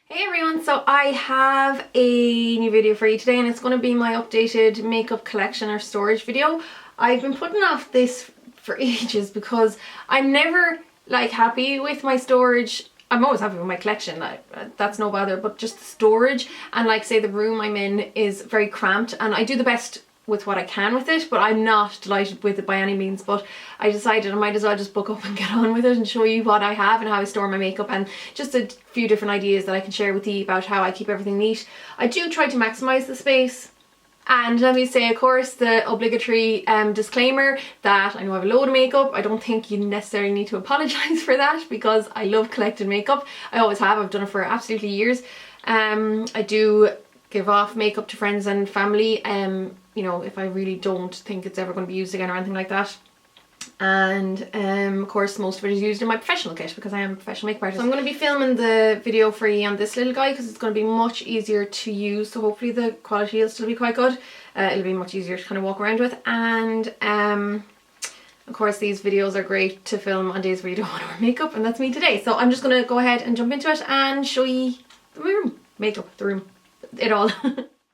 Hey everyone, so I have a new video for you today and it's going to be my updated makeup collection or storage video. I've been putting off this for ages because I'm never like happy with my storage. I'm always happy with my collection, that's no bother, but just the storage and like say the room I'm in is very cramped and I do the best with what I can with it, but I'm not delighted with it by any means. But I decided I might as well just book up and get on with it and show you what I have and how I store my makeup and just a few different ideas that I can share with you about how I keep everything neat. I do try to maximize the space. And let me say, of course, the obligatory disclaimer that I know I have a load of makeup. I don't think you necessarily need to apologise for that because I love collecting makeup. I always have. I've done it for absolutely years. I do give off makeup to friends and family, you know, if I really don't think it's ever going to be used again or anything like that. And of course most of it is used in my professional kit because I am a professional makeup artist. So I'm going to be filming the video for you on this little guy because it's going to be much easier to use, so hopefully the quality will still be quite good. It'll be much easier to kind of walk around with, and of course these videos are great to film on days where you don't want to wear makeup, and that's me today. So I'm just going to go ahead and jump into it and show you the room, makeup, the room, it all.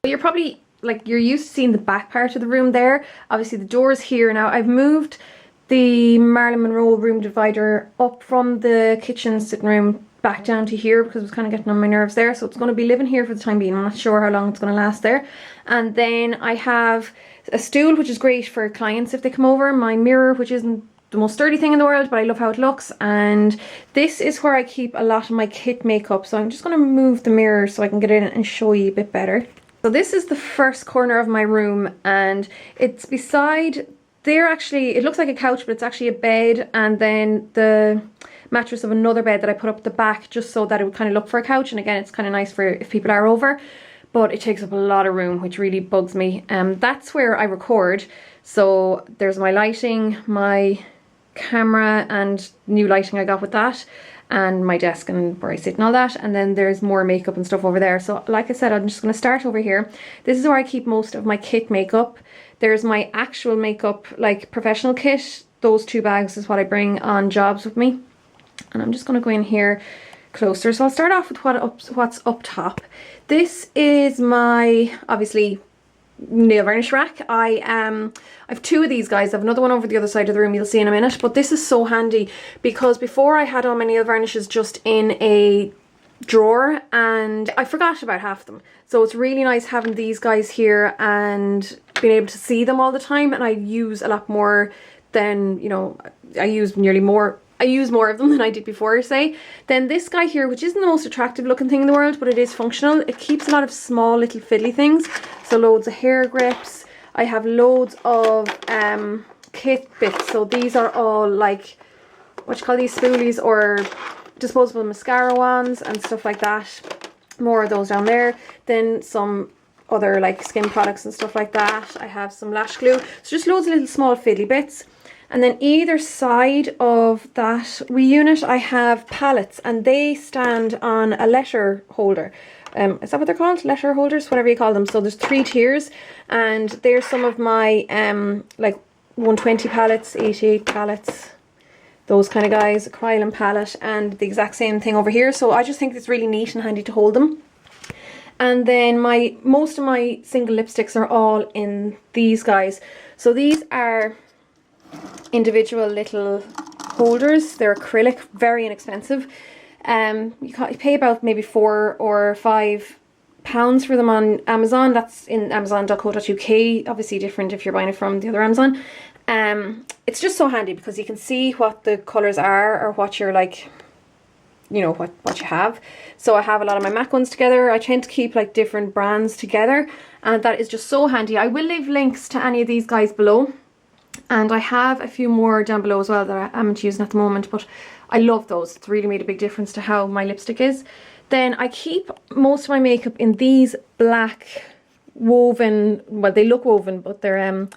You're probably like, you're used to seeing the back part of the room there. Obviously the door is here now. I've moved the Marilyn Monroe room divider up from the kitchen sitting room back down to here because it was kind of getting on my nerves there. So it's going to be living here for the time being. I'm not sure how long it's going to last there. And then I have a stool, which is great for clients if they come over. My mirror, which isn't the most sturdy thing in the world, but I love how it looks. And this is where I keep a lot of my kit makeup. So I'm just going to move the mirror so I can get in and show you a bit better. So this is the first corner of my room and it's beside there. Actually, it looks like a couch, but it's actually a bed and then the mattress of another bed that I put up the back just so that it would kind of look for a couch. And again, it's kind of nice for if people are over, but it takes up a lot of room, which really bugs me. That's where I record. So there's my lighting, my camera and new lighting I got with that, and my desk and where I sit and all that, and then there's more makeup and stuff over there. So like I said, I'm just going to start over here. This is where I keep most of my kit makeup. There's my actual makeup, like professional kit. Those two bags is what I bring on jobs with me. And I'm just going to go in here closer. So I'll start off with what's up top. This is my, obviously, nail varnish rack. I have two of these guys. I have another one over the other side of the room, you'll see in a minute, but this is so handy because before I had all my nail varnishes just in a drawer and I forgot about half of them, so it's really nice having these guys here and being able to see them all the time. And I use a lot more than, you know, I use more of them than I did before, say. Then this guy here, which isn't the most attractive looking thing in the world, but it is functional. It keeps a lot of small little fiddly things. So loads of hair grips. I have loads of kit bits. So these are all like, what you call these, spoolies or disposable mascara wands and stuff like that. More of those down there. Then some other like skin products and stuff like that. I have some lash glue. So just loads of little small fiddly bits. And then either side of that wee unit I have palettes, and they stand on a letter holder. Is that what they're called? Letter holders? Whatever you call them. So there's 3 tiers, and there's some of my like 120 palettes, 88 palettes, those kind of guys, Acrylic palette, and the exact same thing over here. So I just think it's really neat and handy to hold them. And then most of my single lipsticks are all in these guys. So these are individual little holders. They're acrylic, very inexpensive. You pay about maybe £4 or £5 for them on Amazon. That's in amazon.co.uk, obviously different if you're buying it from the other Amazon. It's just so handy because you can see what the colours are or what you're like, you know, what you have. So I have a lot of my MAC ones together. I tend to keep like different brands together, and that is just so handy. I will leave links to any of these guys below. And I have a few more down below as well that I haven't using at the moment, but I love those. It's really made a big difference to how my lipstick is. Then I keep most of my makeup in these black woven, well, they look woven, but they're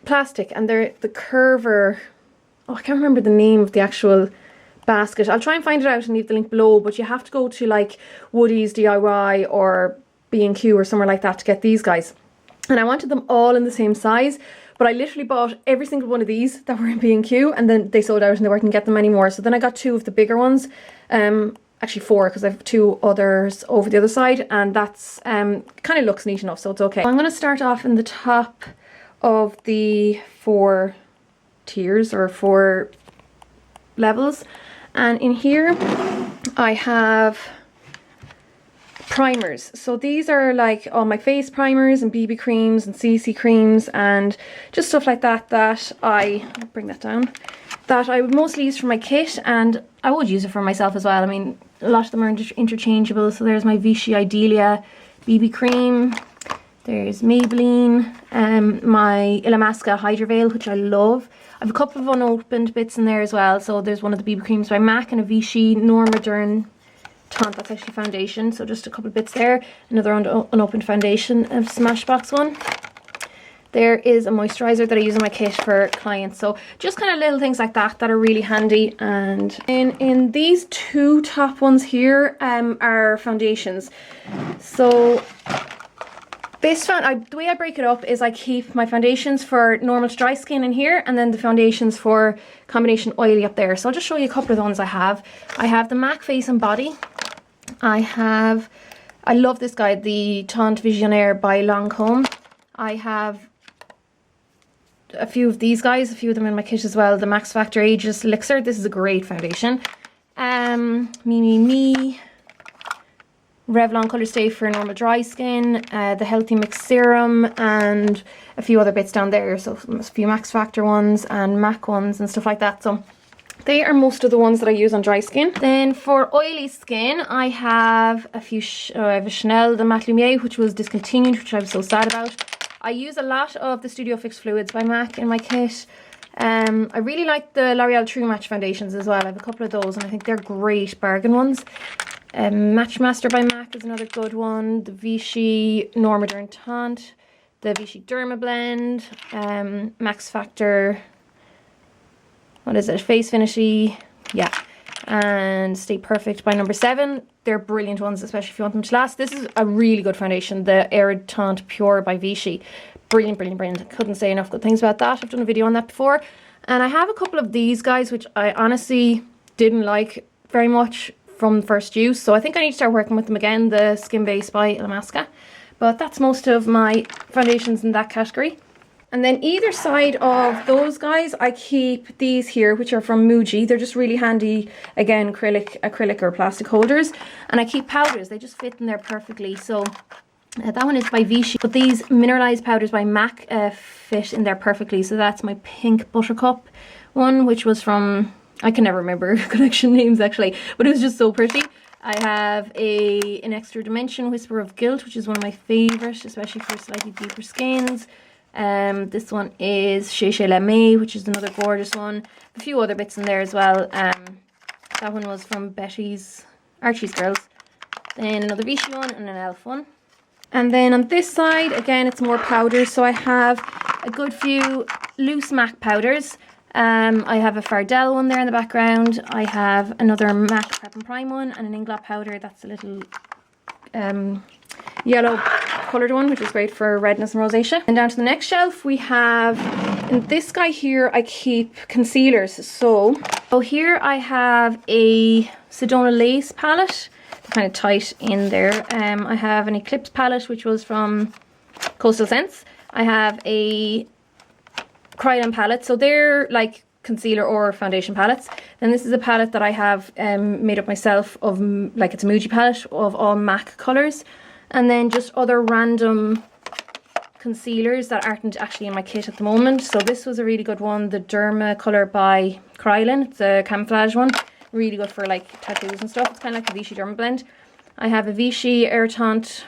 plastic, and they're the Curver, oh, I can't remember the name of the actual basket. I'll try and find it out and leave the link below, but you have to go to like Woody's DIY or B&Q or somewhere like that to get these guys. And I wanted them all in the same size, but I literally bought every single one of these that were in B&Q, and then they sold out and they weren't get them anymore. So then I got 2 of the bigger ones. actually 4 because I have 2 others over the other side, and that's kind of looks neat enough, so it's okay. I'm going to start off in the top of the 4 tiers or 4 levels, and in here I have primers. So these are like all my face primers and BB creams and CC creams and just stuff like that that I'll bring that down, that I would mostly use for my kit, and I would use it for myself as well. I mean, a lot of them are interchangeable. So there's my Vichy Idealia BB cream, there's Maybelline, my Illamasqua Hydra Veil, which I love. I have a couple of unopened bits in there as well. So there's one of the BB creams by MAC and a Vichy Norma Dern Taunt, that's actually foundation, so just a couple of bits there. Another unopened foundation of Smashbox one. There is a moisturizer that I use in my kit for clients, so just kind of little things like that that are really handy. And in these 2 top ones here are foundations. So this the way I break it up is I keep my foundations for normal to dry skin in here, and then the foundations for combination oily up there. So I'll just show you a couple of the ones I have. I have the MAC Face and Body. I love this guy, the Teint Visionnaire by Lancome. I have a few of these guys, a few of them in my kit as well. The Max Factor Ageless Elixir, this is a great foundation. Me. Revlon Colour Stay for normal dry skin, the Healthy Mix Serum, and a few other bits down there. So a few Max Factor ones and MAC ones and stuff like that. So they are most of the ones that I use on dry skin. Then for oily skin, I have a few, I have a Chanel de Mat Lumiere, which was discontinued, which I was so sad about. I use a lot of the Studio Fix Fluids by MAC in my kit. I really like the L'Oreal True Match foundations as well. I have a couple of those and I think they're great bargain ones. Match Master by MAC is another good one. The Vichy Norma Dern Taunt, the Vichy Derma Blend, Max Factor, what is it, Face Finishy, yeah, and Stay Perfect by number 7. They're brilliant ones, especially if you want them to last. This is a really good foundation, the Arid Taunt Pure by Vichy. Brilliant, brilliant, brilliant. Couldn't say enough good things about that. I've done a video on that before. And I have a couple of these guys, which I honestly didn't like very much from first use, so I think I need to start working with them again, the Skin Base by Illamasqua. But that's most of my foundations in that category. And then either side of those guys, I keep these here, which are from MUJI. They're just really handy, again, acrylic or plastic holders. And I keep powders, they just fit in there perfectly. So that one is by Vichy, but these mineralized powders by MAC fit in there perfectly. So that's my pink Buttercup one, which was from, I can never remember collection names actually, but it was just so pretty. I have an Extra Dimension Whisper of Guilt, which is one of my favourites, especially for slightly deeper skins. This one is Chez La May, which is another gorgeous one. A few other bits in there as well. That one was from Archie's Girls. Then another Vichy one and an Elf one. And then on this side, again, it's more powders. So I have a good few loose MAC powders. I have a Fardell one there in the background. I have another MAC Prep and Prime one and an Inglot powder. That's a little yellow coloured one, which is great for redness and rosacea. And down to the next shelf we have, in this guy here, I keep concealers. So here I have a Sedona Lace palette, kind of tight in there. I have an Eclipse palette, which was from Coastal Scents. I have a Kryolan palette, so they're like concealer or foundation palettes. Then this is a palette that I have made up myself of, like, it's a MUJI palette of all MAC colours. And then just other random concealers that aren't actually in my kit at the moment. So this was a really good one, the Derma colour by Kryolan. It's a camouflage one. Really good for like tattoos and stuff. It's kind of like a Vichy Derma blend. I have a Vichy Air Taunt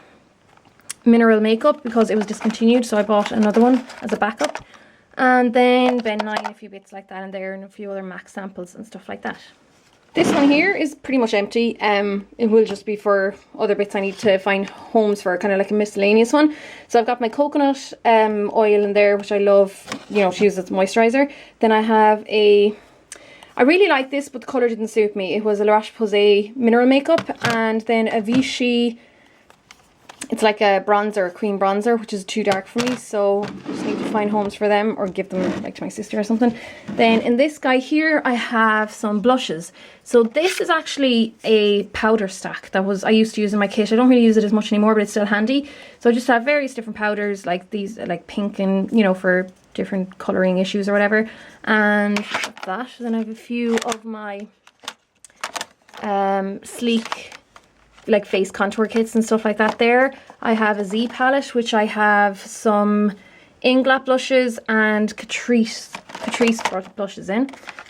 Mineral Makeup because it was discontinued, so I bought another one as a backup. And then Ben 9, a few bits like that in there, and a few other MAC samples and stuff like that. This one here is pretty much empty. It will just be for other bits I need to find homes for, kind of like a miscellaneous one. So I've got my coconut oil in there, which I love, you know, to use as moisturizer. Then I have I really like this, but the colour didn't suit me. It was a La Roche-Posay mineral makeup, and then a Vichy It's like a bronzer, a cream bronzer, which is too dark for me, so I just need to find homes for them or give them like to my sister or something. Then in this guy here, I have some blushes. So this is actually a powder stack that I used to use in my kit. I don't really use it as much anymore, but it's still handy. So I just have various different powders, like these, like pink and, you know, for different colouring issues or whatever. And that's that. Then I have a few of my sleek like face contour kits and stuff like that there. I have a Z palette, which I have some Inglot blushes and Catrice blushes in.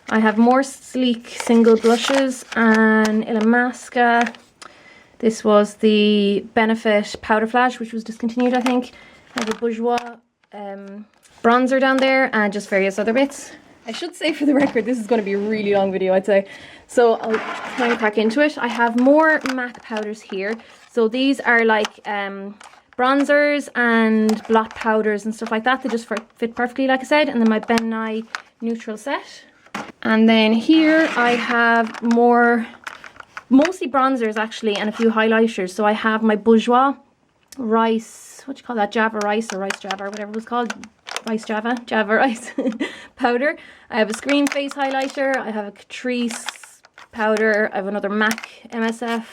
I have more sleek single blushes and Illamasqua. This was the Benefit Powder Flash, which was discontinued, I think. I have a Bourjois bronzer down there and just various other bits. I should say for the record, this is going to be a really long video, I'd say. So I'll try and crack into it. I have more MAC powders here. So these are like bronzers and blot powders and stuff like that. They just fit perfectly, like I said. And then my Ben Nye neutral set. And then here I have more, mostly bronzers actually, and a few highlighters. So I have my Bourjois rice, what do you call that, Java rice or rice Java or whatever it was called. Java rice powder. I have a Screen Face highlighter. I have a Catrice powder. I have another MAC MSF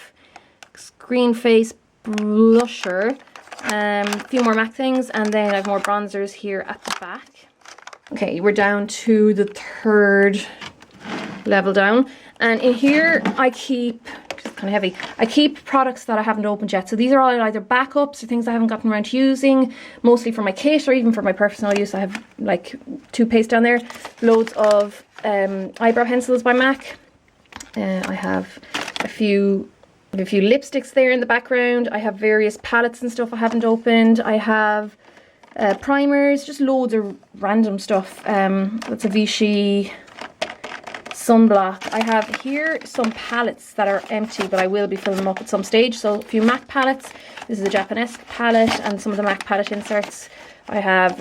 Screen Face blusher. A few more MAC things, and then I have more bronzers here at the back. Okay, we're down to the third level down, and in here I keep, it's kind of heavy, I keep products that I haven't opened yet. So these are all either backups or things I haven't gotten around to using, mostly for my kit or even for my personal use. I have like toothpaste down there, loads of eyebrow pencils by MAC. I have a few lipsticks there in the background. I have various palettes and stuff I haven't opened. I have primers, just loads of random stuff. That's a Vichy sunblock. I have here some palettes that are empty, but I will be filling them up at some stage. So a few MAC palettes. This is a Japanese palette and some of the MAC palette inserts. I have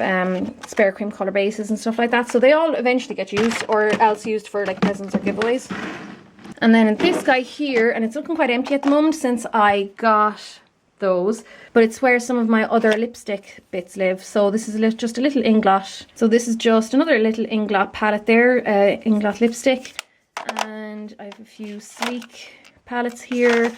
spare cream colour bases and stuff like that. So they all eventually get used, or else used for like presents or giveaways. And then in this guy here, and it's looking quite empty at the moment since I got those, but it's where some of my other lipstick bits live. So this is just a little Inglot. So this is just another little Inglot palette there, Inglot lipstick. And I have a few sleek palettes here,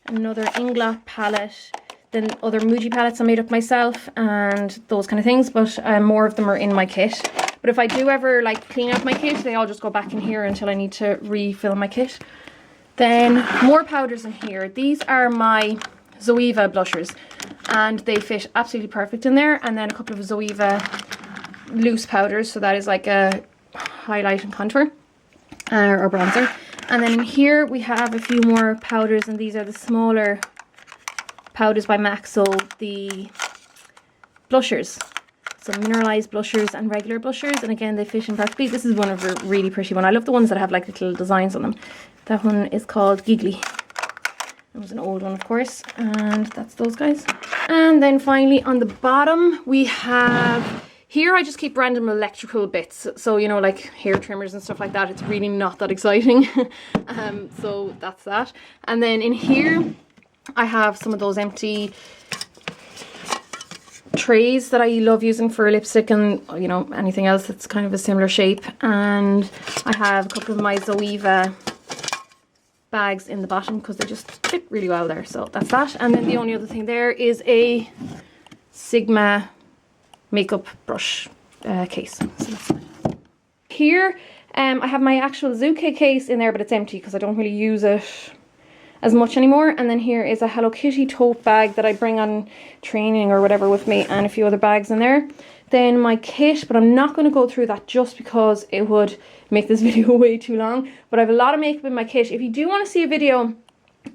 another Inglot palette, then other MUJI palettes I made up myself and those kind of things, but more of them are in my kit. But if I do ever like clean out my kit, they all just go back in here until I need to refill my kit. Then more powders in here. These are my Zoeva blushers and they fit absolutely perfect in there. And then a couple of Zoeva loose powders. So that is like a highlight and contour or bronzer. And then in here we have a few more powders, and these are the smaller powders by MAC. So the blushers. So mineralized blushers and regular blushers, and again they fit in perfectly. This is one of a really pretty one. I love the ones that have like little designs on them. That one is called Giggly. It was an old one, of course, and that's those guys. And then finally on the bottom we have, here I just keep random electrical bits. So you know, like hair trimmers and stuff like that. It's really not that exciting. So that's that. And then in here I have some of those empty trays that I love using for lipstick and, you know, anything else that's kind of a similar shape. And I have a couple of my Zoeva bags in the bottom because they just fit really well there. So that's that. And then the only other thing there is a Sigma makeup brush case. So that's here. I have my actual Zuke case in there, but it's empty because I don't really use it as much anymore. And then here is a Hello Kitty tote bag that I bring on training or whatever with me, and a few other bags in there. Then my kit, but I'm not going to go through that just because it would make this video way too long. But I have a lot of makeup in my kit. If you do want to see a video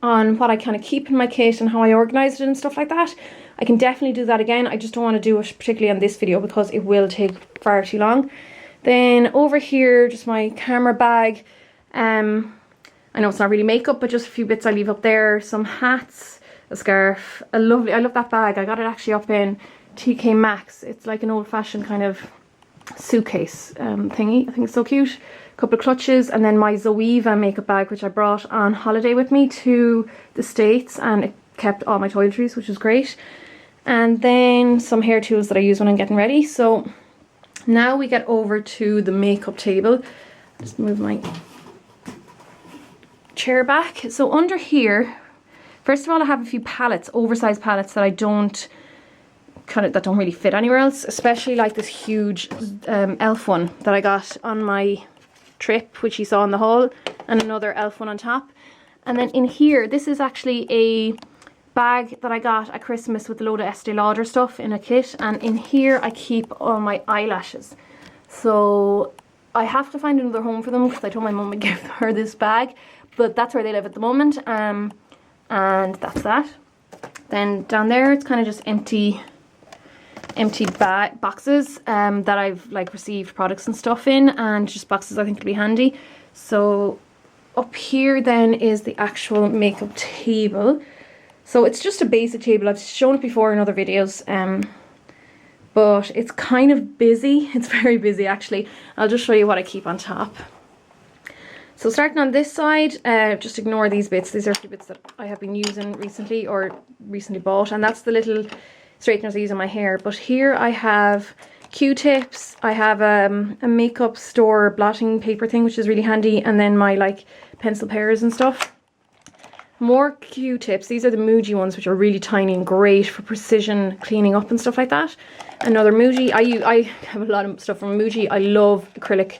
on what I kind of keep in my kit and how I organize it and stuff like that, I can definitely do that again. I just don't want to do it particularly on this video because it will take far too long. Then over here, just my camera bag. I know it's not really makeup, but just a few bits I leave up there. Some hats, a scarf, I love that bag. I got it actually up in TK Maxx. It's like an old-fashioned kind of suitcase thingy. I think it's so cute. A couple of clutches, and then my Zoeva makeup bag, which I brought on holiday with me to the States, and it kept all my toiletries, which was great. And then some hair tools that I use when I'm getting ready. So now we get over to the makeup table. Just move my chair back. So under here, first of all, I have a few palettes, oversized palettes that I don't that don't really fit anywhere else, especially like this huge elf one that I got on my trip, which you saw in the haul, and another elf one on top. And then in here, this is actually a bag that I got at Christmas with a load of Estee Lauder stuff in a kit, and in here I keep all my eyelashes. So I have to find another home for them because I told my mum I'd give her this bag, but that's where they live at the moment. And that's that. Then down there it's kind of just empty boxes that I've like received products and stuff in, and just boxes I think would be handy. So up here then is the actual makeup table. So it's just a basic table. I've shown it before in other videos, but it's kind of busy. It's very busy actually. I'll just show you what I keep on top. So starting on this side, just ignore these bits. These are the bits that I have been using recently or recently bought, and that's the little straighteners I use on my hair. But here I have Q-tips, I have a makeup store blotting paper thing, which is really handy, and then my like pencil pairs and stuff. More Q-tips. These are the MUJI ones, which are really tiny and great for precision cleaning up and stuff like that. Another MUJI. I have a lot of stuff from MUJI. I love acrylic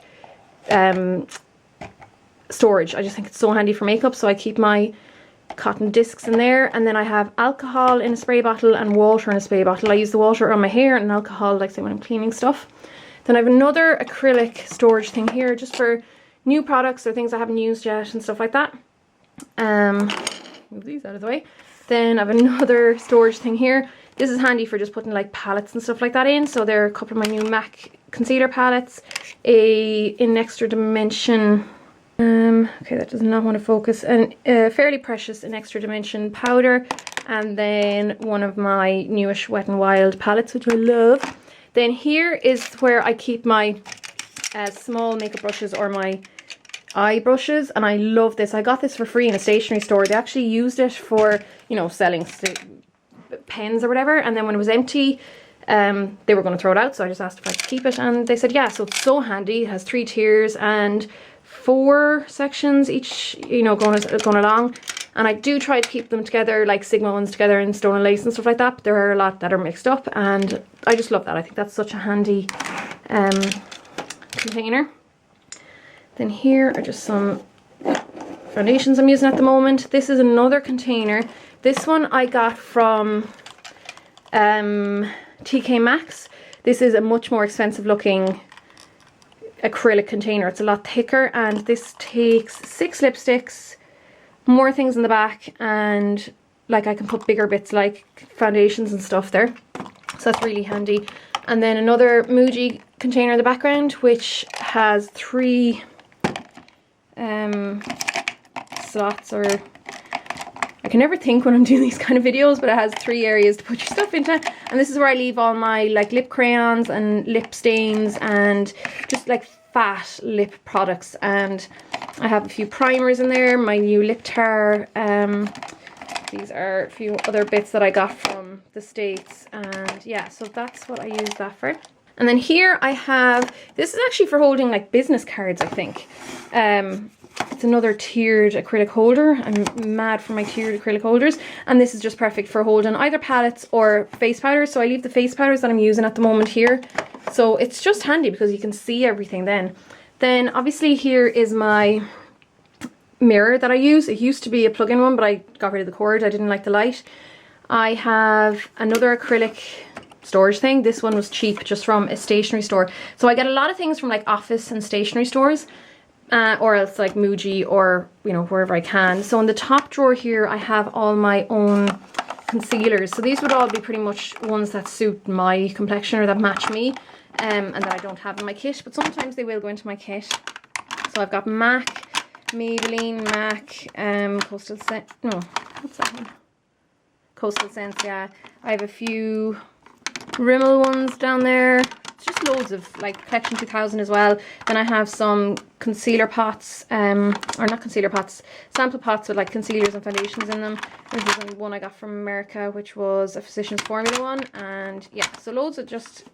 storage. I just think it's so handy for makeup, so I keep my cotton discs in there. And then I have alcohol in a spray bottle and water in a spray bottle. I use the water on my hair and alcohol, like say when I'm cleaning stuff. Then I have another acrylic storage thing here, just for new products or things I haven't used yet and stuff like that. Move these out of the way. Then I have another storage thing here. This is handy for just putting like palettes and stuff like that in. So there are a couple of my new MAC concealer palettes, in Extra Dimension. Okay, that does not want to focus. And Fairly Precious in Extra Dimension powder, and then one of my newish Wet n Wild palettes, which I love. Then here is where I keep my small makeup brushes or my eye brushes, and I love this. I got this for free in a stationery store. They actually used it for, you know, selling pens or whatever, and then when it was empty, they were going to throw it out, so I just asked if I could keep it, and they said yeah. So it's so handy. It has 3 tiers and 4 sections each, you know, going along, and I do try to keep them together, like Sigma ones together in Stone and Lace and stuff like that, but there are a lot that are mixed up, and I just love that. I think that's such a handy container. Then here are just some foundations I'm using at the moment. This is another container. This one I got from TK Maxx. This is a much more expensive looking acrylic container. It's a lot thicker, and this takes 6 lipsticks, more things in the back, and like I can put bigger bits like foundations and stuff there. So that's really handy. And then another MUJI container in the background, which has 3 slots, or I can never think when I'm doing these kind of videos, but it has 3 areas to put your stuff into. And this is where I leave all my like lip crayons and lip stains and just like fat lip products. And I have a few primers in there, my new lip tar. These are a few other bits that I got from the States, and yeah, so that's what I use that for. And then here I have, this is actually for holding like business cards, I think. It's another tiered acrylic holder. I'm mad for my tiered acrylic holders. And this is just perfect for holding either palettes or face powders. So I leave the face powders that I'm using at the moment here. So it's just handy because you can see everything then. Then obviously here is my mirror that I use. It used to be a plug-in one, but I got rid of the cord. I didn't like the light. I have another acrylic storage thing. This one was cheap, just from a stationery store. So I get a lot of things from like office and stationery stores, or else like MUJI, or you know, wherever I can. So in the top drawer here I have all my own concealers. So these would all be pretty much ones that suit my complexion or that match me, and that I don't have in my kit, but sometimes they will go into my kit. So I've got MAC, Maybelline, MAC, Coastal Scent, no, what's that one? Coastal Scents, yeah. I have a few Rimmel ones down there. just loads of like Collection 2000 as well. Then I have some concealer pots, or not concealer pots, sample pots with like concealers and foundations in them. This is one I got from America, which was a Physicians Formula one. And yeah, so loads of just,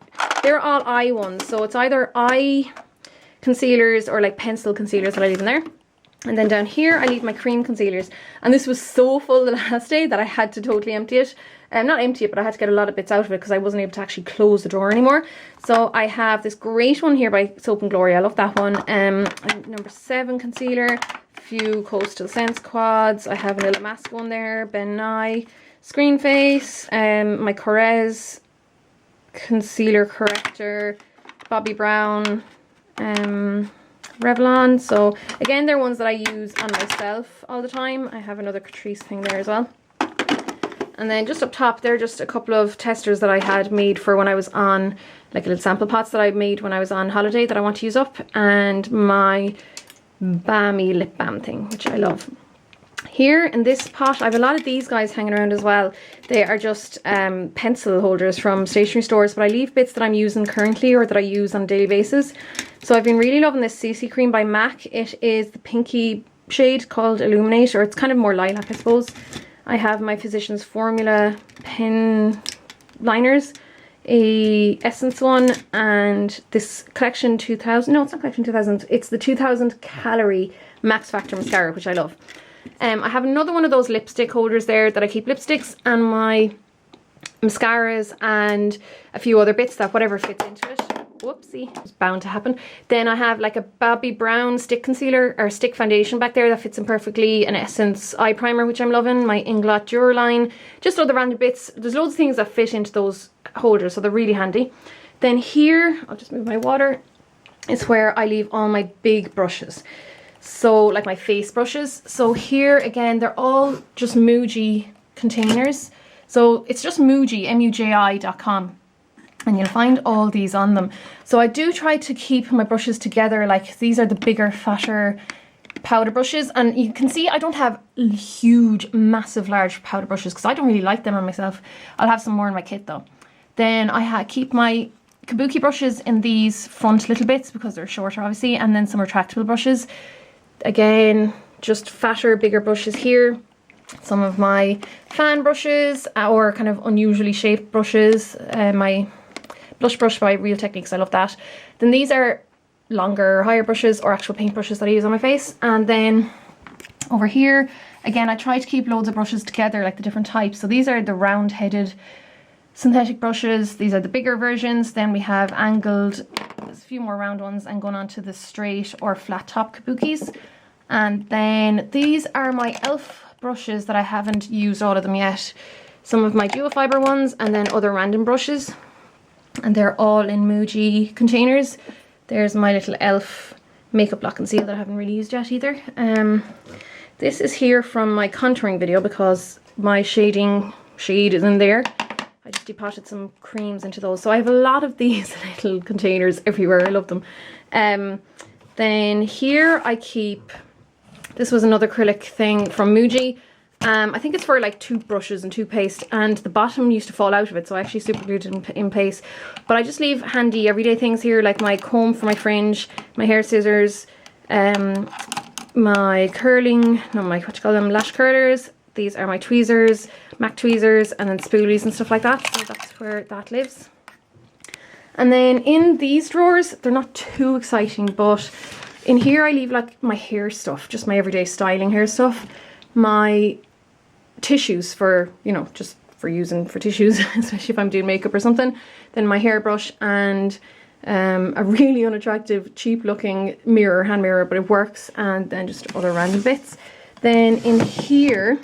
they're all eye ones. So it's either eye concealers or like pencil concealers that I leave in there. And then down here I leave my cream concealers, and this was so full the last day that I had to totally empty it. Not empty it, but I had to get a lot of bits out of it because I wasn't able to actually close the drawer anymore. So I have this great one here by Soap and Glory. I love that one. Number 7 concealer, a few Coastal Scents quads. I have an Illamasqua one there, Ben Nye, Screen Face, my Corez concealer corrector, Bobbi Brown, Revlon. So again, they're ones that I use on myself all the time. I have another Catrice thing there as well. And then just up top, they're just a couple of testers that I had made for when I was on, like little sample pots that I made when I was on holiday that I want to use up, and my balmy lip balm thing, which I love. Here in this pot, I have a lot of these guys hanging around as well. They are just pencil holders from stationery stores, but I leave bits that I'm using currently or that I use on a daily basis. So I've been really loving this CC cream by MAC. It is the pinky shade called Illuminate, or it's kind of more lilac, I suppose. I have my Physicians Formula pen liners, a Essence one, and this Collection 2000, no, it's not Collection 2000, it's the 2000 Calorie Max Factor Mascara, which I love. I have another one of those lipstick holders there that I keep lipsticks and my mascaras and a few other bits that whatever fits into it. Whoopsie, it's bound to happen. Then I have like a Bobbi Brown stick concealer or stick foundation back there that fits in perfectly, an Essence eye primer which I'm loving, my Inglot Duraline, just other random bits. There's loads of things that fit into those holders, so they're really handy. Then here, I'll just move my water, is where I leave all my big brushes. So like my face brushes. So here again, they're all just MUJI containers. So it's just MUJI, MUJI.com. And you'll find all these on them. So I do try to keep my brushes together. Like these are the bigger, fatter powder brushes. And you can see I don't have huge, massive, large powder brushes because I don't really like them on myself. I'll have some more in my kit though. Then I keep my kabuki brushes in these front little bits because they're shorter obviously. And then some retractable brushes. Again, just fatter, bigger brushes here. Some of my fan brushes or kind of unusually shaped brushes. My blush brush by Real Techniques, I love that. Then these are longer, higher brushes or actual paint brushes that I use on my face. And then over here, again, I try to keep loads of brushes together, like the different types. So these are the round-headed synthetic brushes. These are the bigger versions. Then we have angled, there's a few more round ones, and going on to the straight or flat top kabukis. And then these are my e.l.f. brushes that I haven't used all of them yet. Some of my dual fiber ones and then other random brushes. And they're all in MUJI containers. There's my little e.l.f. Makeup Lock and Seal that I haven't really used yet either. This is here from my contouring video because my shade is in there. I just depotted some creams into those. So I have a lot of these little containers everywhere. I love them. Then here I keep, this was another acrylic thing from MUJI. I think it's for like toothbrushes and toothpaste, and the bottom used to fall out of it, so I actually super glued it in place. But I just leave handy everyday things here, like my comb for my fringe, my hair scissors, my curling, no, my, what you call them, lash curlers. These are my tweezers, MAC tweezers, and then spoolies and stuff like that. So that's where that lives. And then in these drawers, they're not too exciting, but in here I leave like my hair stuff, just my everyday styling hair stuff. My tissues for, you know, just for using for tissues, especially if I'm doing makeup or something. Then my hairbrush and a really unattractive, cheap looking mirror, hand mirror, but it works. And then just other random bits. Then in here,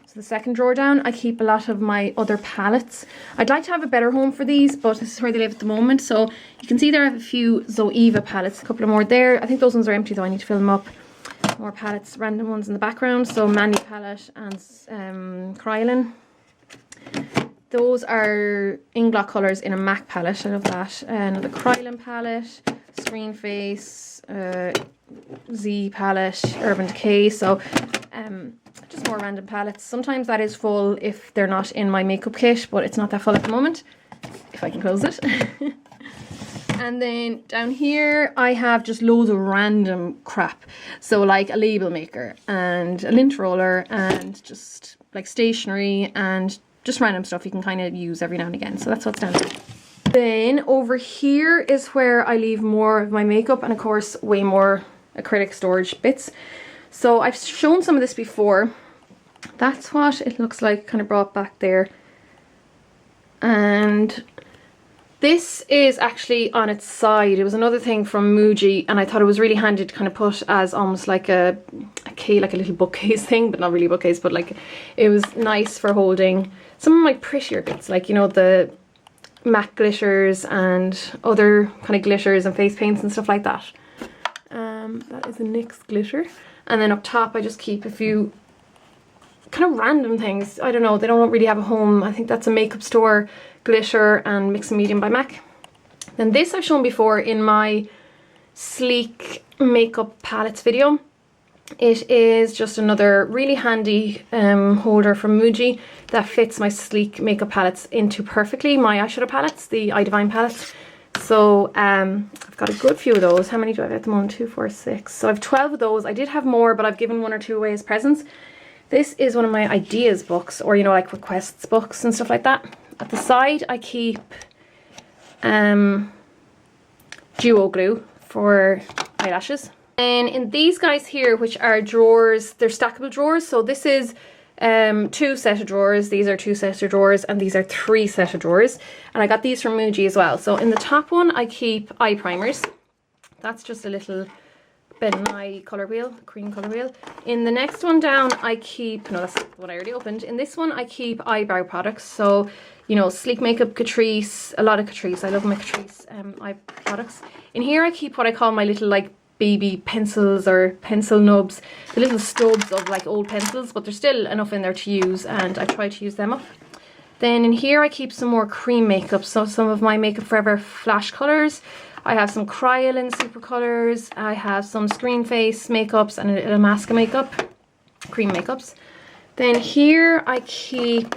so the second drawer down, I keep a lot of my other palettes. I'd like to have a better home for these, but this is where they live at the moment. So you can see there I have a few Zoeva palettes, a couple of more there. I think those ones are empty though, I need to fill them up. More palettes, random ones in the background. So Manny palette and Krylon. Those are Inglot colours in a MAC palette. I love that. Another Krylon palette, Screen Face, Z palette, Urban Decay. So just more random palettes. Sometimes that is full if they're not in my makeup kit, but it's not that full at the moment. If I can close it. And then down here I have just loads of random crap. So like a label maker and a lint roller and just like stationery and just random stuff you can kind of use every now and again. So that's what's down there. Then over here is where I leave more of my makeup and of course way more acrylic storage bits. So I've shown some of this before. That's what it looks like, kind of brought back there. And this is actually on its side. It was another thing from MUJI and I thought it was really handy to kind of put as almost like a little bookcase thing, but not really a bookcase, but like it was nice for holding some of my prettier bits, like, you know, the MAC glitters and other kind of glitters and face paints and stuff like that. That is a NYX glitter. And then up top I just keep a few kind of random things. I don't know, they don't really have a home. I think that's a makeup store glitter and Mix and Medium by MAC. Then this I've shown before in my sleek makeup palettes video. It is just another really handy holder from MUJI that fits my sleek makeup palettes into perfectly, my eyeshadow palettes, the I Divine palettes. So I've got a good few of those. How many do I have at the moment? 2, 4, 6. So I have 12 of those. I did have more, but I've given 1 or 2 away as presents. This is one of my ideas books, or, you know, like requests books and stuff like that. At the side I keep duo glue for eyelashes. And in these guys here, which are drawers, they're stackable drawers. So this is 2 set of drawers, these are 2 sets of drawers, and these are 3 set of drawers. And I got these from MUJI as well. So in the top one I keep eye primers. That's just a little Ben Nye colour wheel, cream colour wheel. In the next one down I keep, no, that's what I already opened. In this one I keep eyebrow products. So, you know, Sleek Makeup Catrice, a lot of Catrice. I love my Catrice eye products. In here I keep what I call my little like baby pencils or pencil nubs, the little stubs of like old pencils, but there's still enough in there to use and I try to use them up. Then in here I keep some more cream makeup, so some of my Makeup Forever flash colours. I have some Kryolan super colours, I have some Screen Face makeups and a Illamasqua makeup, cream makeups. Then here I keep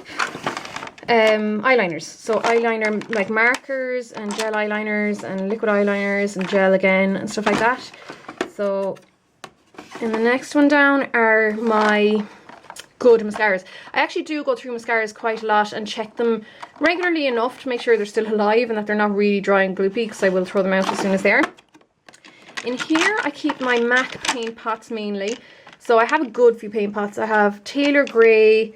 eyeliners, so eyeliner like markers and gel eyeliners and liquid eyeliners and gel again and stuff like that. So in the next one down are my good mascaras. I actually do go through mascaras quite a lot and check them regularly enough to make sure they're still alive and that they're not really dry and gloopy, because I will throw them out as soon as they are. In here I keep my MAC paint pots mainly. So I have a good few paint pots. I have Taylor Grey,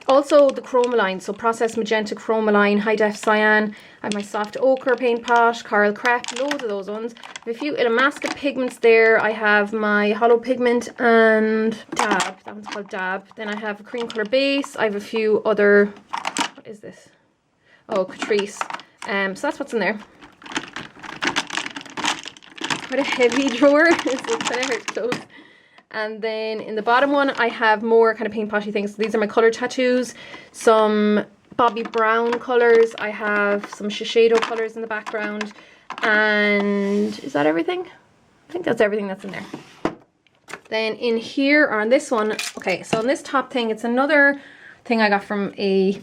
also the Chromaline, so Processed Magenta Chromaline, High Def Cyan. I have my Soft Ochre paint pot, Coral Crepe, loads of those ones. I have a few Illamasqua pigments there. I have my Hollow Pigment and Dab, that one's called Dab. Then I have a cream colour base. I have a few other, what is this? Oh, Catrice. So that's what's in there. Quite a heavy drawer, so it's kind of hard to close. And then in the bottom one I have more kind of paint potty things. So these are my colour tattoos, some Bobbi Brown colours, I have some Shiseido colours in the background, and is that everything? I think that's everything that's in there. Then in here, or on this one, okay, so on this top thing, it's another thing I got from a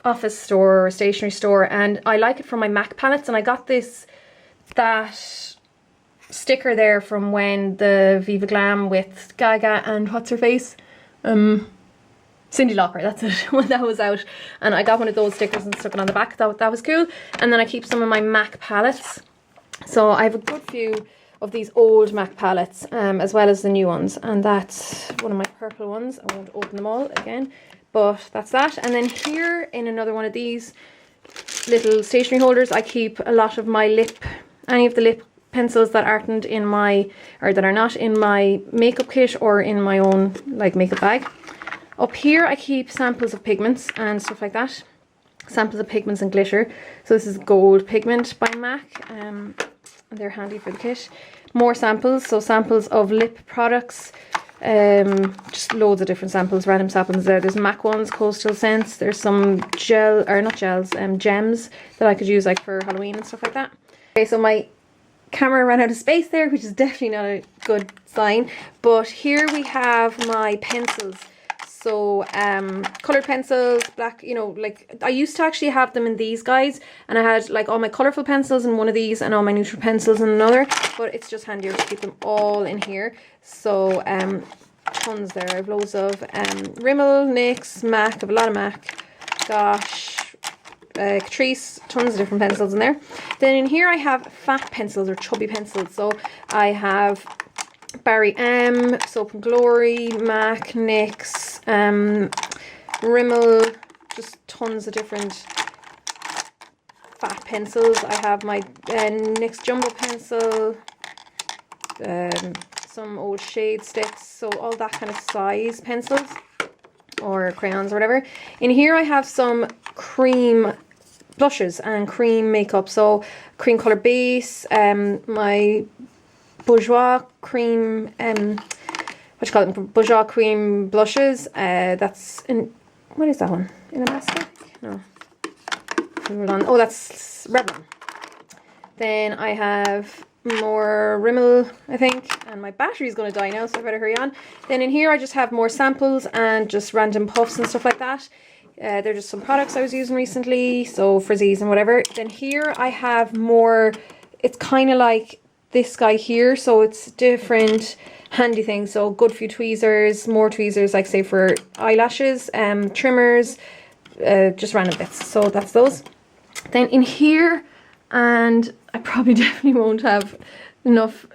office store or stationery store, and I like it for my MAC palettes, and I got that sticker there from when the Viva Glam with Gaga and what's her face? Cyndi Lauper, that's it, when that was out. And I got one of those stickers and stuck it on the back. That was cool. And then I keep some of my MAC palettes. So I have a good few of these old MAC palettes, as well as the new ones. And that's one of my purple ones. I won't open them all again, but that's that. And then here in another one of these little stationery holders, I keep a lot of my any of the lip pencils that aren't in my, or that are not in my makeup kit or in my own like makeup bag. Up here I keep samples of pigments and stuff like that. Samples of pigments and glitter. So this is Gold Pigment by MAC. And they're handy for the kit. More samples, so samples of lip products. Just loads of different samples, random samples there. There's MAC ones, Coastal Scents. There's some gems that I could use like for Halloween and stuff like that. Okay, so my camera ran out of space there, which is definitely not a good sign. But here we have my pencils. So coloured pencils, black, you know, like I used to actually have them in these guys, and I had like all my colourful pencils in one of these and all my neutral pencils in another, but it's just handier to keep them all in here. So tons there. I have loads of Rimmel, NYX, MAC, I have a lot of MAC, gosh, Catrice, tons of different pencils in there. Then in here I have fat pencils or chubby pencils. So I have Barry M, Soap and Glory, MAC, NYX, Rimmel, just tons of different fat pencils. I have my NYX Jumbo pencil, some old shade sticks, so all that kind of size pencils or crayons or whatever. In here I have some cream blushes and cream makeup, so cream colour base, my Bourjois cream, what do you call them? Bourjois cream blushes. That's in, what is that one? In a basket? No. Hold on. Oh, that's Revlon. Then I have more Rimmel, I think, and my battery's going to die now, so I better hurry on. Then in here I just have more samples and just random puffs and stuff like that. They're just some products I was using recently, so frizzies and whatever. Then here I have more, it's kind of like this guy here, so it's different handy things. So good few tweezers, more tweezers, like say for eyelashes, trimmers, just random bits. So that's those. Then in here, and I probably definitely won't have enough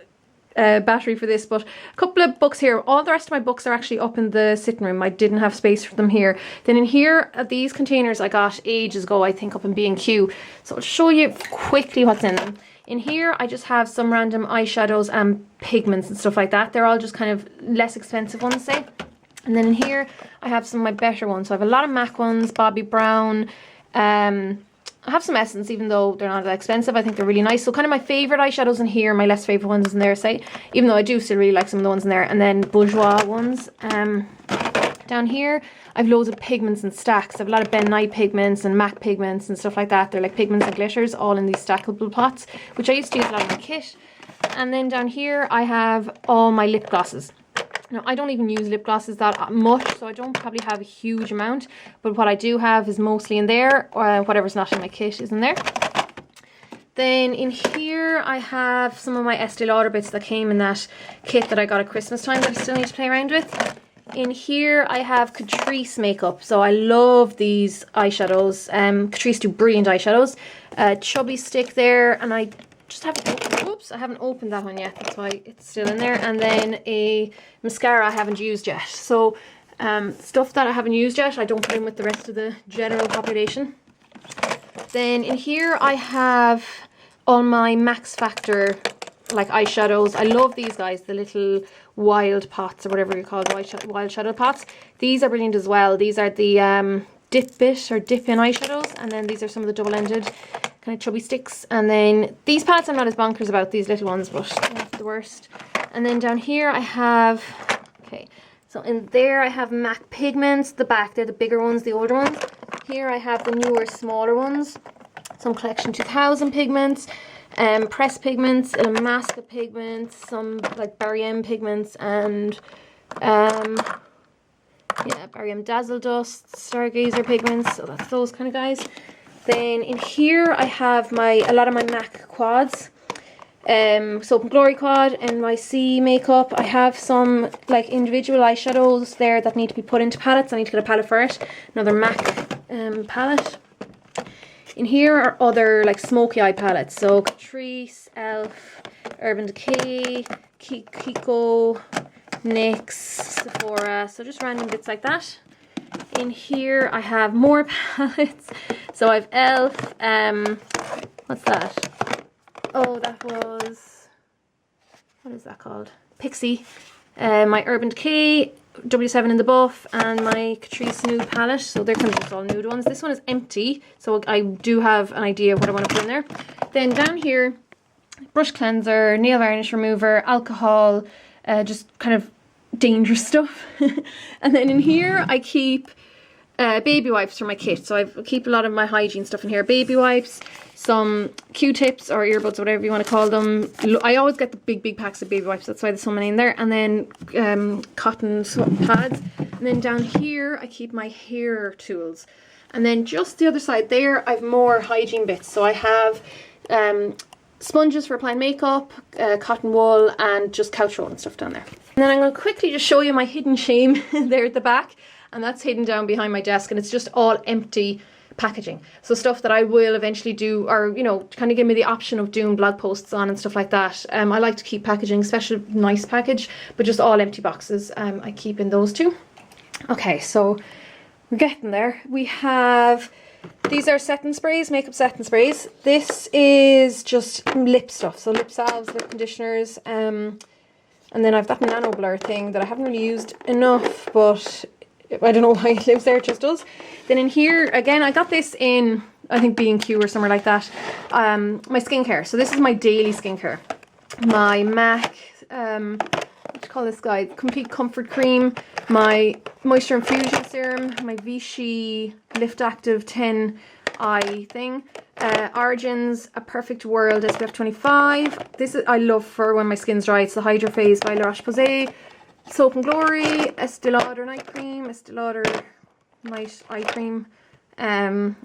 battery for this, but a couple of books here. All the rest of my books are actually up in the sitting room. I didn't have space for them here. Then in here, these containers I got ages ago, I think up in B&Q. So I'll show you quickly what's in them. In here, I just have some random eyeshadows and pigments and stuff like that. They're all just kind of less expensive ones, say. And then in here, I have some of my better ones. So I have a lot of MAC ones, Bobbi Brown. I have some Essence, even though they're not that expensive. I think they're really nice. So kind of my favourite eyeshadows in here, my less favourite ones in there, say. Even though I do still really like some of the ones in there. And then Bourjois ones. Down here, I have loads of pigments and stacks. I have a lot of Ben Nye pigments and MAC pigments and stuff like that. They're like pigments and glitters, all in these stackable pots, which I used to use a lot in my kit. And then down here, I have all my lip glosses. Now, I don't even use lip glosses that much, so I don't probably have a huge amount. But what I do have is mostly in there, or whatever's not in my kit is in there. Then in here, I have some of my Estee Lauder bits that came in that kit that I got at Christmas time that I still need to play around with. In here, I have Catrice makeup. So I love these eyeshadows. Catrice do brilliant eyeshadows. Chubby stick there, and I just haven't opened, oops, I haven't opened that one yet. That's why it's still in there. And then a mascara I haven't used yet. So stuff that I haven't used yet, I don't put in with the rest of the general population. Then in here, I have all my Max Factor like eyeshadows. I love these guys, the little wild pots or whatever you call them, wild shadow pots. These are brilliant as well. These are the dip bit or dip in eyeshadows, and then these are some of the double-ended kind of chubby sticks. And then these palettes I'm not as bonkers about, these little ones, but they're not the worst. And then down here I have, okay, so in there I have MAC pigments, the back, they're the bigger ones, the older ones. Here I have the newer, smaller ones, some Collection 2000 pigments, pressed pigments, Illamasqua pigments, some like Barry M pigments, and yeah, Barry M Dazzle Dust, Stargazer pigments, so that's those kind of guys. Then in here I have a lot of my MAC quads, Soap and Glory quad, NYC makeup. I have some like individual eyeshadows there that need to be put into palettes. I need to get a palette for it, another MAC palette. In here are other like smoky eye palettes, so Catrice, Elf, Urban Decay, Kiko, NYX, Sephora, so just random bits like that. In here I have more palettes, so I have Elf, what's that? Oh, that was, what is that called? Pixie, my Urban Decay, W7 in the buff, and my Catrice nude palette. So they're kind of just all nude ones. This one is empty, so I do have an idea of what I want to put in there. Then down here, brush cleanser, nail varnish remover, alcohol, just kind of dangerous stuff. And then in here I keep baby wipes for my kit. So I keep a lot of my hygiene stuff in here. Baby wipes, some Q-tips or earbuds, whatever you want to call them. I always get the big packs of baby wipes, that's why there's so many in there. And then cotton pads. And And then down here I keep my hair tools. And then just the other side there, I've more hygiene bits. So I have sponges for applying makeup, cotton wool, and just couch roll and stuff down there. And then I'm going to quickly just show you my hidden shame there at the back. And that's hidden down behind my desk, and it's just all empty packaging. So stuff that I will eventually do, or, you know, kind of give me the option of doing blog posts on and stuff like that. I like to keep packaging, especially nice package, but just all empty boxes. I keep in those too. Okay, so we're getting there. We have, these are setting sprays, makeup setting sprays. This is just lip stuff, so lip salves, lip conditioners, and then I've that nano blur thing that I haven't really used enough, but I don't know why it lives there, it just does. Then in here, again, I got this in, I think, B&Q or somewhere like that. My skincare, so this is my daily skincare. My MAC, what do you call this guy? Complete Comfort Cream, my Moisture Infusion Serum, my Vichy Lift Active 10 eye thing, Origins A Perfect World SPF 25. This is, I love for when my skin's dry. It's the Hydra Phase by La Roche-Posay. Soap and Glory, Estee Lauder Night Cream, Estee Lauder Night Eye Cream,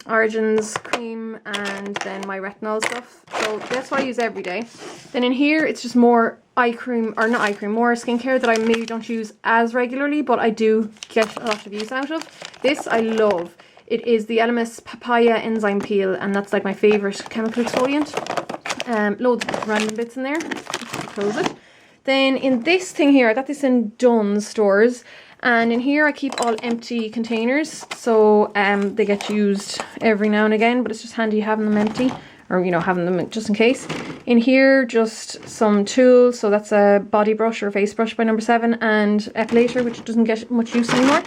Origins Cream, and then my retinol stuff. So that's what I use every day. Then in here, it's just more eye cream, or not eye cream, more skincare that I maybe don't use as regularly, but I do get a lot of use out of. This I love. It is the Elemis Papaya Enzyme Peel, and that's like my favourite chemical exfoliant. Loads of random bits in there. Just close it. Then in this thing here, I got this in Dunn's stores, and in here I keep all empty containers, so they get used every now and again, but it's just handy having them empty, or, you know, having them just in case. In here, just some tools, so that's a body brush or face brush by number 7, and epilator, which doesn't get much use anymore.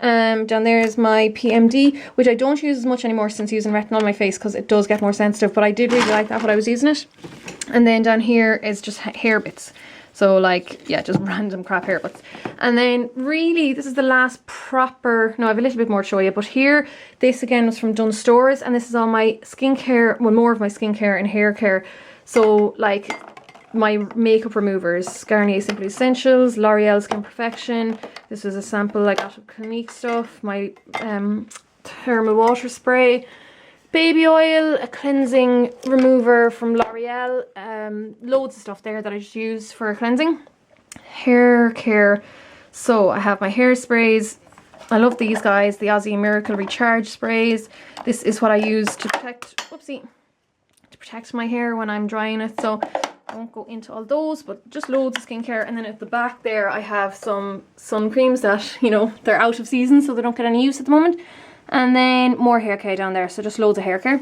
Down there is my PMD, which I don't use as much anymore since using retinol on my face, because it does get more sensitive, but I did really like that when I was using it. And then down here is just hair bits. So like, yeah, just random crap hair bits. And then really, this is the last proper, no, I have a little bit more to show you, but here, this again was from Dunn Stores, and this is all my skincare, well, more of my skincare and hair care. So like my makeup removers, Garnier Simple Essentials, L'Oreal Skin Perfection. This was a sample I got of Clinique stuff, my thermal water spray, baby oil, a cleansing remover from L'Oreal, loads of stuff there that I just use for cleansing. Hair care, so I have my hairsprays. I love these guys, the Aussie Miracle Recharge Sprays. This is what I use to protect, whoopsie, to protect my hair when I'm drying it, so I won't go into all those, but just loads of skincare. And then at the back there I have some sun creams that, you know, they're out of season, so they don't get any use at the moment. And then more hair care down there, so just loads of hair care.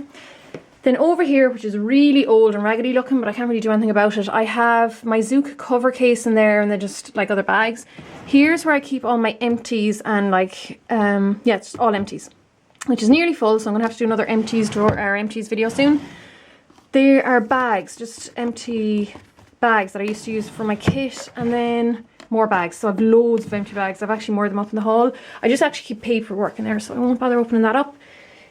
Then over here, which is really old and raggedy looking, but I can't really do anything about it, I have my Zook cover case in there, and then just like other bags. Here's where I keep all my empties and like, yeah, it's all empties, which is nearly full, so I'm gonna have to do another empties drawer or empties video soon. There are bags, just empty bags that I used to use for my kit, and then more bags. So I've loads of empty bags. I've actually more of them up in the hall. I just actually keep paperwork in there, so I won't bother opening that up.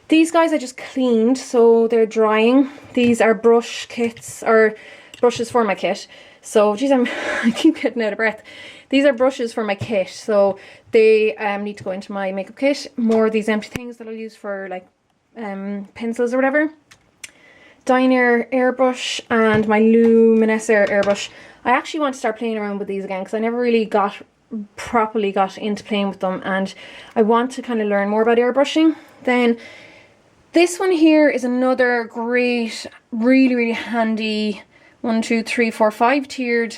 These guys I just cleaned, so they're drying. These are brush kits, or brushes for my kit. So, geez, I keep getting out of breath. These are brushes for my kit, so they need to go into my makeup kit. More of these empty things that I'll use for like pencils or whatever. Diner airbrush and my Luminescent airbrush. I actually want to start playing around with these again, because I never really properly got into playing with them, and I want to kind of learn more about airbrushing. Then this one here is another great, really, really handy 1, 2, 3, 4, 5 tiered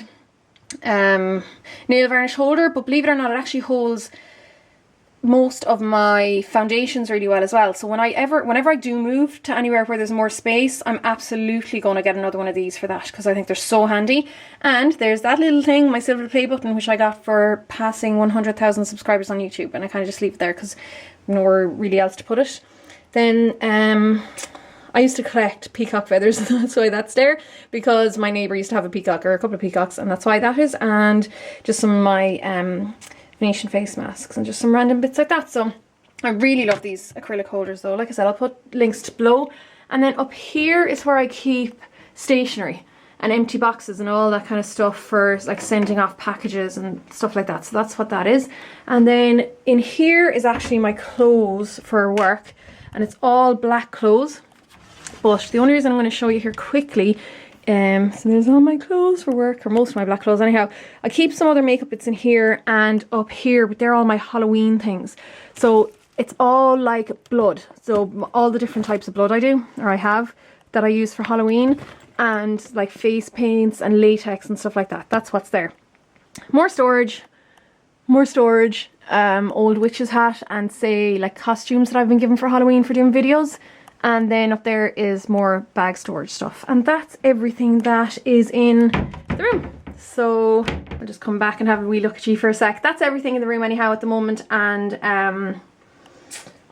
nail varnish holder, but believe it or not, it actually holds most of my foundations really well as well. So whenever I do move to anywhere where there's more space, I'm absolutely going to get another one of these for that, because I think they're so handy. And there's that little thing, my silver play button, which I got for passing 100,000 subscribers on YouTube, and I kind of just leave it there because nowhere really else to put it. Then I used to collect peacock feathers, and that's why that's there, because my neighbour used to have a peacock, or a couple of peacocks, and that's why that is. And just some of my Venetian face masks and just some random bits like that. So I really love these acrylic holders though. Like I said, I'll put links below. And then up here is where I keep stationery and empty boxes and all that kind of stuff for like sending off packages and stuff like that. So that's what that is. And then in here is actually my clothes for work, and it's all black clothes. But the only reason I'm going to show you here quickly, so there's all my clothes for work, or most of my black clothes anyhow. I keep some other makeup bits in here and up here, but they're all my Halloween things. So it's all like blood. So all the different types of blood I do, or I have, that I use for Halloween, and like face paints and latex and stuff like that. That's what's there. More storage, old witch's hat, and say like costumes that I've been given for Halloween for doing videos. And then up there is more bag storage stuff. And that's everything that is in the room. So I'll just come back and have a wee look at you for a sec. That's everything in the room anyhow at the moment. And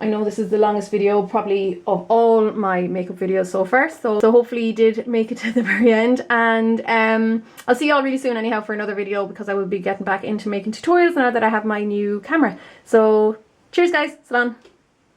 I know this is the longest video probably of all my makeup videos so far. So hopefully you did make it to the very end. And I'll see you all really soon anyhow for another video, because I will be getting back into making tutorials now that I have my new camera. So cheers guys, Siobhán.